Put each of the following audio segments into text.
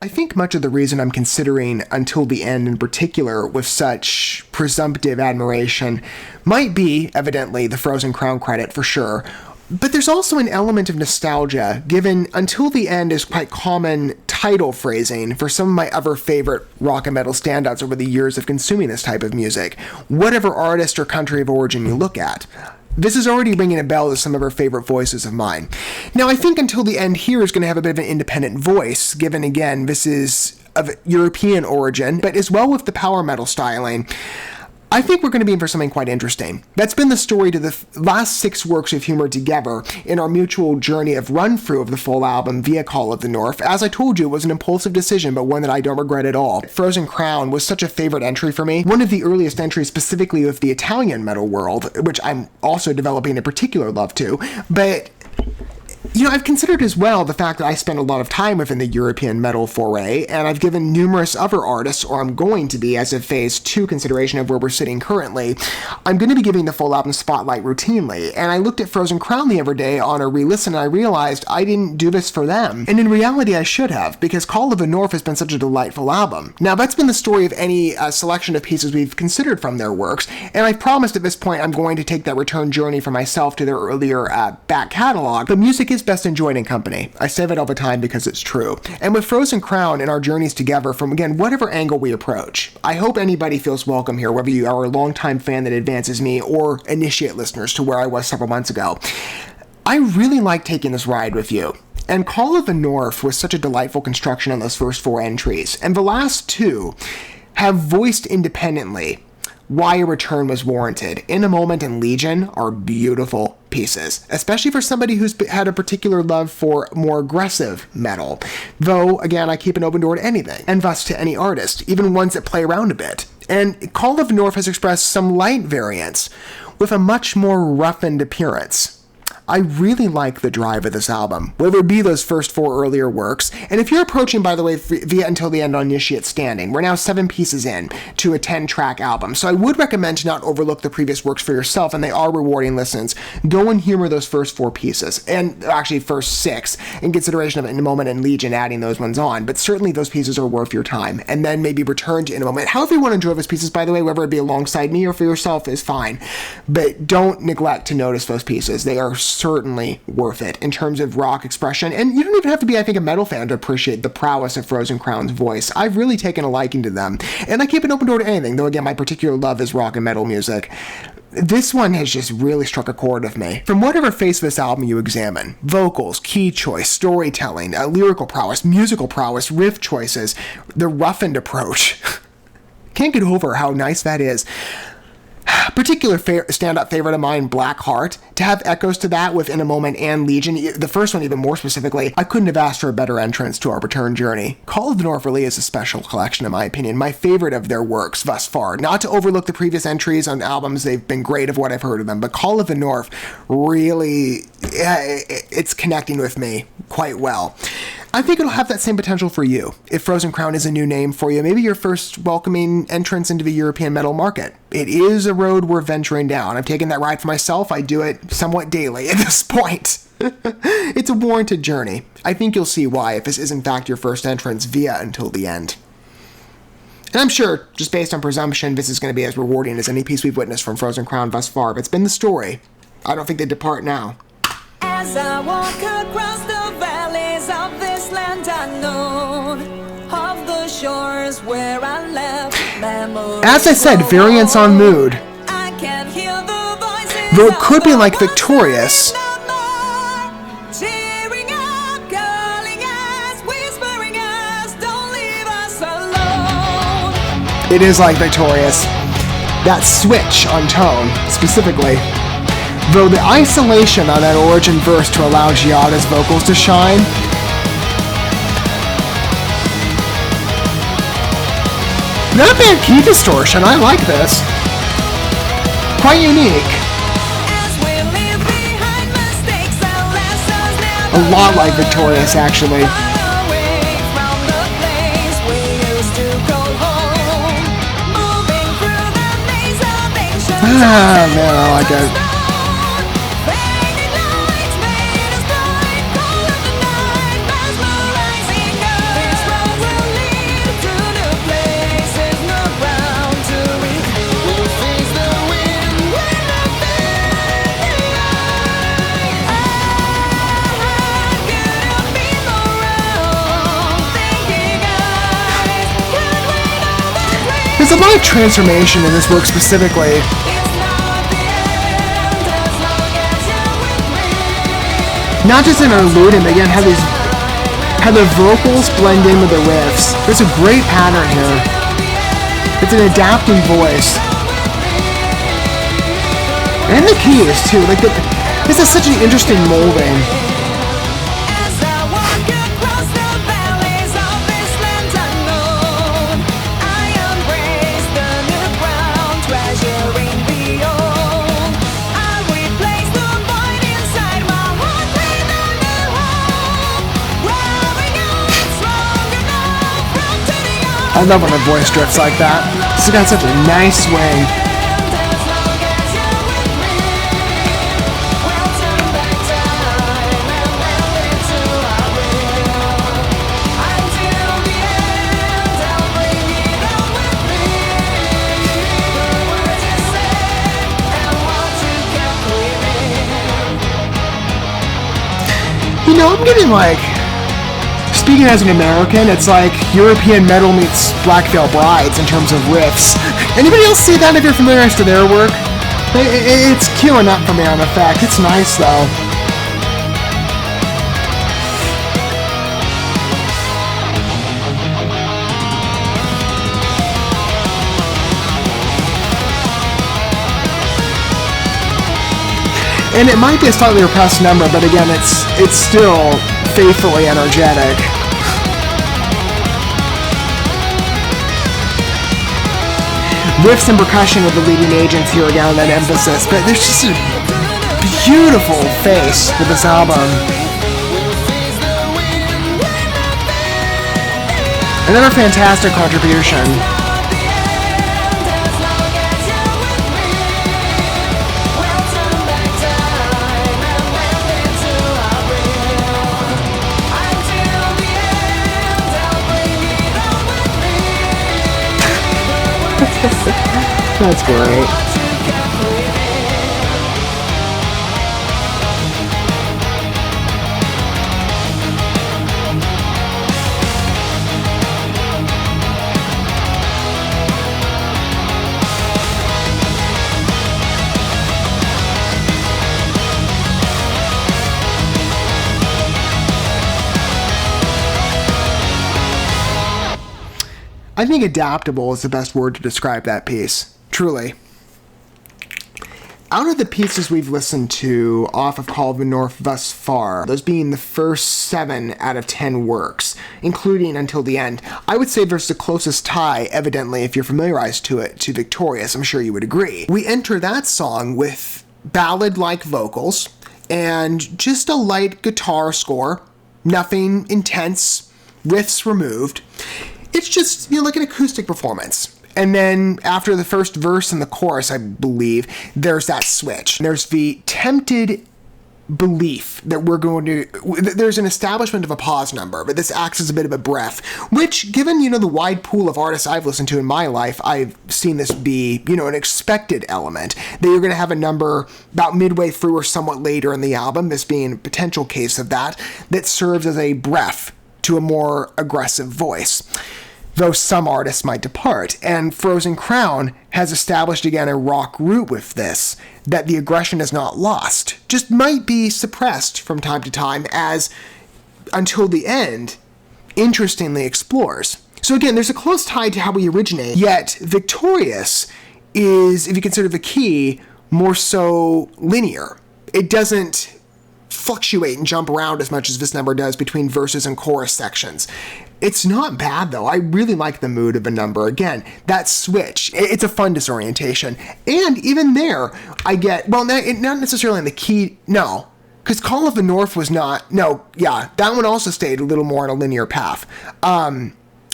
I think much of the reason I'm considering Until the End in particular with such presumptive admiration might be, evidently, the Frozen Crown credit for sure. But there's also an element of nostalgia, given Until the End is quite common title phrasing for some of my other favorite rock and metal standouts over the years of consuming this type of music, whatever artist or country of origin you look at. This is already ringing a bell to some of our favorite voices of mine. Now, I think Until the End here is going to have a bit of an independent voice, given, again, this is of European origin, but as well with the power metal styling. I think we're going to be in for something quite interesting. That's been the story to the last 6 works of humor together in our mutual journey of run-through of the full album via Call of the North. As I told you, it was an impulsive decision, but one that I don't regret at all. Frozen Crown was such a favorite entry for me. One of the earliest entries specifically with the Italian metal world, which I'm also developing a particular love to, but I've considered as well the fact that I spent a lot of time within the European metal foray, and I've given numerous other artists, or I'm going to be, as of phase 2 consideration of where we're sitting currently, I'm going to be giving the full album spotlight routinely, and I looked at Frozen Crown the other day on a re-listen, and I realized I didn't do this for them. And in reality, I should have, because Call of the North has been such a delightful album. Now, that's been the story of any selection of pieces we've considered from their works, and I've promised at this point I'm going to take that return journey for myself to their earlier back catalog, but music is best enjoyed in company. I say that all the time because it's true. And with Frozen Crown and our journeys together from, again, whatever angle we approach, I hope anybody feels welcome here, whether you are a longtime fan that advances me or initiate listeners to where I was several months ago. I really like taking this ride with you. And Call of the North was such a delightful construction on those first 4 entries, and the last 2 have voiced independently why a return was warranted. In a Moment and Legion are beautiful pieces, especially for somebody who's had a particular love for more aggressive metal. Though, again, I keep an open door to anything, and thus to any artist, even ones that play around a bit. And Call of the North has expressed some light variants with a much more roughened appearance. I really like the drive of this album, whether it be those first 4 earlier works, and if you're approaching, by the way, via Until the End on Initiate Standing, we're now 7 pieces in to a 10-track album, so I would recommend to not overlook the previous works for yourself, and they are rewarding listens. Go and humor those first 4 pieces, and actually first 6, in consideration of In a Moment and Legion adding those ones on, but certainly those pieces are worth your time, and then maybe return to In a Moment. However you want to enjoy those pieces, by the way, whether it be alongside me or for yourself is fine, but don't neglect to notice those pieces. They are certainly worth it in terms of rock expression, and you don't even have to be, I think, a metal fan to appreciate the prowess of Frozen Crown's voice. I've really taken a liking to them, and I keep an open door to anything, though again, my particular love is rock and metal music. This one has just really struck a chord with me. From whatever face of this album you examine, vocals, key choice, storytelling, lyrical prowess, musical prowess, riff choices, the roughened approach. Can't get over how nice that is. Particular standout favorite of mine, Blackheart. To have echoes to that with In a Moment and Legion, the first one even more specifically, I couldn't have asked for a better entrance to our return journey. Call of the North really is a special collection in my opinion, my favorite of their works thus far. Not to overlook the previous entries on albums, they've been great of what I've heard of them, but Call of the North really, it's connecting with me quite well. I think it'll have that same potential for you. If Frozen Crown is a new name for you, maybe your first welcoming entrance into the European metal market. It is a road we're venturing down. I've taken that ride for myself. I do it somewhat daily at this point. It's a warranted journey. I think you'll see why if this is in fact your first entrance via Until the End. And I'm sure, just based on presumption, this is going to be as rewarding as any piece we've witnessed from Frozen Crown thus far. But it's been the story. I don't think they depart now. As I walk across the valleys of this land unknown, of the shores where I left memories. As I said, variance on mood. I can hear the voices. Though it could be like Victorious. Cheering up, calling us, whispering us, don't leave us alone. It is like Victorious. That switch on tone, specifically. Though the isolation on that origin verse to allow Giada's vocals to shine. Not bad key distortion, I like this. Quite unique. A lot like Victorious, actually. Ah, man, I like it. a lot of transformation in this work specifically. Not just interluding, but again, how the vocals blend in with the riffs. There's a great pattern here. It's an adapting voice. And the keys, too. Like, this is such an interesting molding. I love when a voice drifts like that. It's got such a nice swing. You know, I'm getting like, speaking as an American, it's like European metal meets Black Veil Brides in terms of riffs. Anybody else see that if you're familiar to their work? It's queuing up for me on effect. It's nice though. And it might be a slightly repressed number, but again, it's still faithfully energetic. Riffs and percussion are the leading agents here again on that emphasis, but there's just a beautiful face to this album. Another fantastic contribution. That's great. I think adaptable is the best word to describe that piece. Truly. Out of the pieces we've listened to off of Call of the North thus far, those being the first 7 out of 10 works, including Until the End, I would say there's the closest tie, evidently, if you're familiarized to it, to Victorious. I'm sure you would agree. We enter that song with ballad-like vocals and just a light guitar score, nothing intense, riffs removed. It's just, like an acoustic performance. And then after the first verse and the chorus, I believe, there's that switch. There's the tempted belief that there's an establishment of a pause number, but this acts as a bit of a breath, which, given, the wide pool of artists I've listened to in my life, I've seen this be, an expected element, that you're going to have a number about midway through or somewhat later in the album, this being a potential case of that serves as a breath to a more aggressive voice. Though some artists might depart, and Frozen Crown has established again a rock root with this, that the aggression is not lost, just might be suppressed from time to time as Until the End interestingly explores. So again, there's a close tie to how we originate, yet Victorious is, if you consider the key, more so linear. It doesn't fluctuate and jump around as much as this number does between verses and chorus sections. It's not bad, though. I really like the mood of a number. Again, that switch, it's a fun disorientation. And even there, I get, not necessarily in the key, no, because Call of the North was not, that one also stayed a little more on a linear path.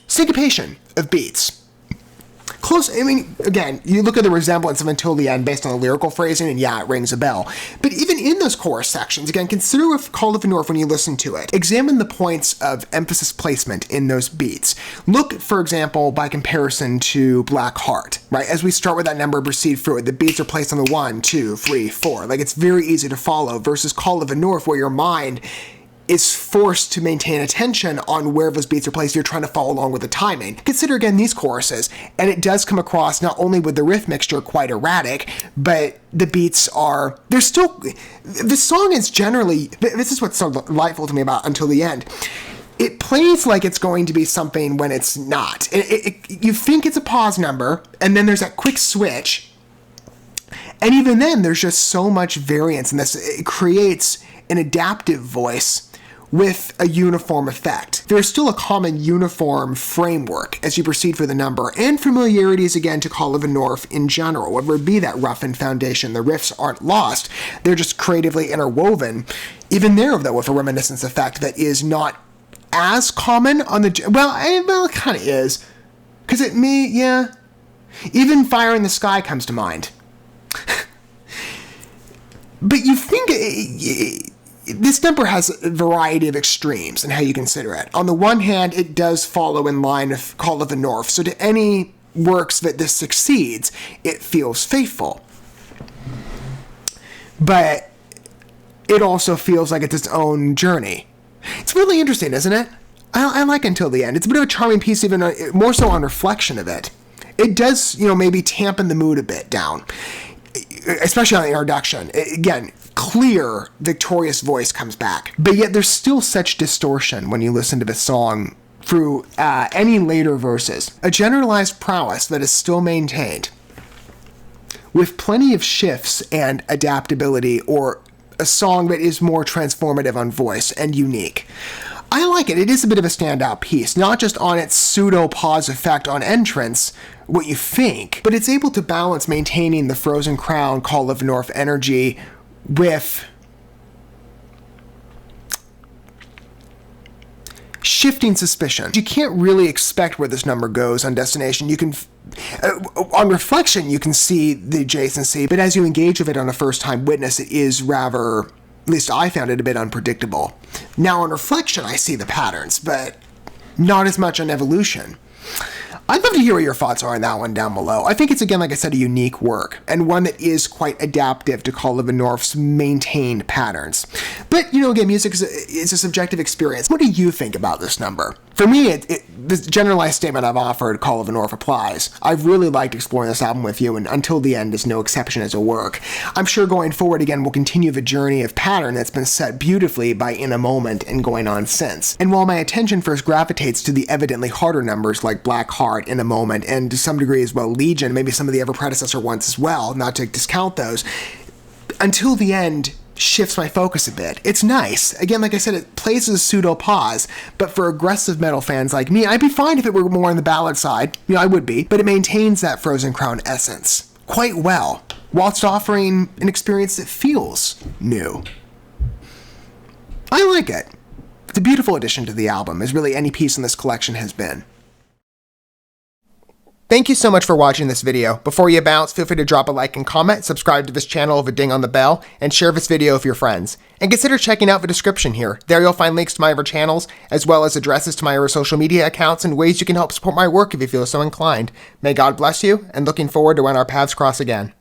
Syncopation of beats. Close, again, you look at the resemblance of Until the End based on the lyrical phrasing, and it rings a bell. But even in those chorus sections, again, consider with Call of the North when you listen to it. Examine the points of emphasis placement in those beats. Look, for example, by comparison to Black Heart, right? As we start with that number and proceed through it, the beats are placed on the 1, 2, 3, 4. Like, it's very easy to follow, versus Call of the North, where your mind is forced to maintain attention on where those beats are placed. You're trying to follow along with the timing. Consider again these choruses, and it does come across not only with the riff mixture quite erratic, but the beats are, they're still, the song is generally, this is what's so delightful to me about Until the End. It plays like it's going to be something when it's not. You think it's a pause number, and then there's that quick switch, and even then there's just so much variance in this. It creates an adaptive voice with a uniform effect. There's still a common uniform framework as you proceed through the number, and familiarities again to Call of the North in general. Whether it be that roughened foundation, the riffs aren't lost, they're just creatively interwoven. Even there, though, with a reminiscence effect that is not as common on the, well, it kind of is, because it may, yeah, even Fire in the Sky comes to mind. But you think this number has a variety of extremes in how you consider it. On the one hand, it does follow in line with Call of the North, so to any works that this succeeds, it feels faithful. But it also feels like it's its own journey. It's really interesting, isn't it? I like Until the End. It's a bit of a charming piece, even more so on reflection of it. It does, maybe tampen the mood a bit down, especially on the introduction. Again, clear, victorious voice comes back. But yet there's still such distortion when you listen to the song through any later verses. A generalized prowess that is still maintained, with plenty of shifts and adaptability, or a song that is more transformative on voice and unique. I like it. It is a bit of a standout piece, not just on its pseudo-pause effect on entrance, what you think, but it's able to balance maintaining the Frozen Crown Call of North energy with shifting suspicion. You can't really expect where this number goes on destination. You can, on reflection, you can see the adjacency, but as you engage with it on a first-time witness, it is rather, at least I found it a bit unpredictable. Now on reflection, I see the patterns, but not as much on evolution. I'd love to hear what your thoughts are on that one down below. I think it's, again, like I said, a unique work, and one that is quite adaptive to Call of the North's maintained patterns. But, again, music is a subjective experience. What do you think about this number? For me, this generalized statement I've offered, Call of the North, applies. I've really liked exploring this album with you, and Until the End is no exception as a work. I'm sure going forward, again, we'll continue the journey of pattern that's been set beautifully by In a Moment and going on since. And while my attention first gravitates to the evidently harder numbers like Black Heart, In a Moment, and to some degree as well Legion, maybe some of the ever predecessor ones as well, not to discount those, Until the End shifts my focus a bit. It's nice. Again, like I said, it plays as a pseudo-pause, but for aggressive metal fans like me, I'd be fine if it were more on the ballad side. I would be, but it maintains that Frozen Crown essence quite well, whilst offering an experience that feels new. I like it. It's a beautiful addition to the album, as really any piece in this collection has been. Thank you so much for watching this video. Before you bounce, feel free to drop a like and comment, subscribe to this channel with a ding on the bell, and share this video with your friends. And consider checking out the description here. There you'll find links to my other channels, as well as addresses to my other social media accounts and ways you can help support my work if you feel so inclined. May God bless you, and looking forward to when our paths cross again.